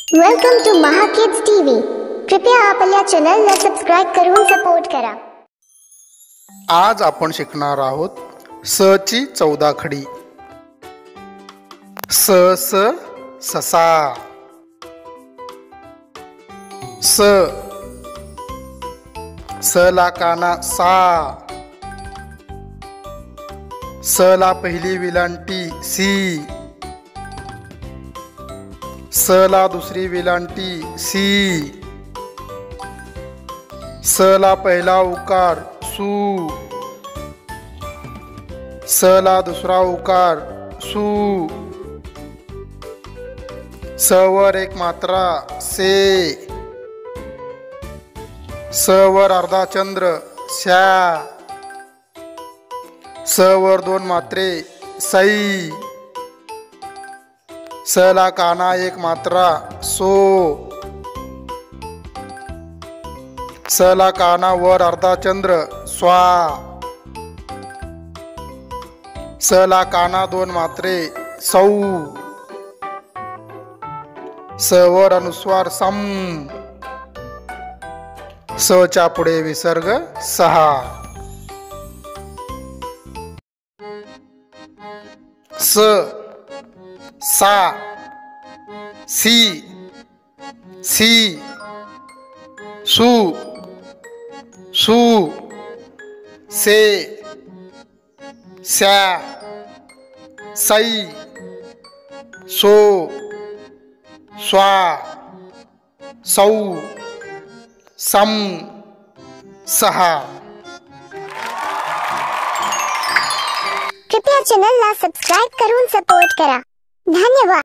Welcome to महाकिड्स TV. कृपया आपल्या चॅनलला सबस्क्राइब करून सपोर्ट करा। आज आपण शिकणार आहोत स ची 14 खडी। स स ससा, स स ला काना सा, स ला पहिली विलांटी सी, स ला दुसरी विलांटी सी, स ला पहिला उकार सू, स ला दुसरा उकार सू, स वर एक मात्रा से, स वर अर्धा चंद्र स्या, स वर दोन मात्रे सई, स ला काना एक मात्रा सो, स ला काना वर अर्धा चंद्र स्वा, स ला काना दोन मात्रे सौ, स वर अनुस्वार सम, स च्या पुढे विसर्ग सहा। स सा, सी, सी, सू, सू, से, स्या, सई, सो, स्वा, सौ, सम, सहा। कृपया चॅनलला सबस्क्राइब करून सपोर्ट करा। धन्यवाद।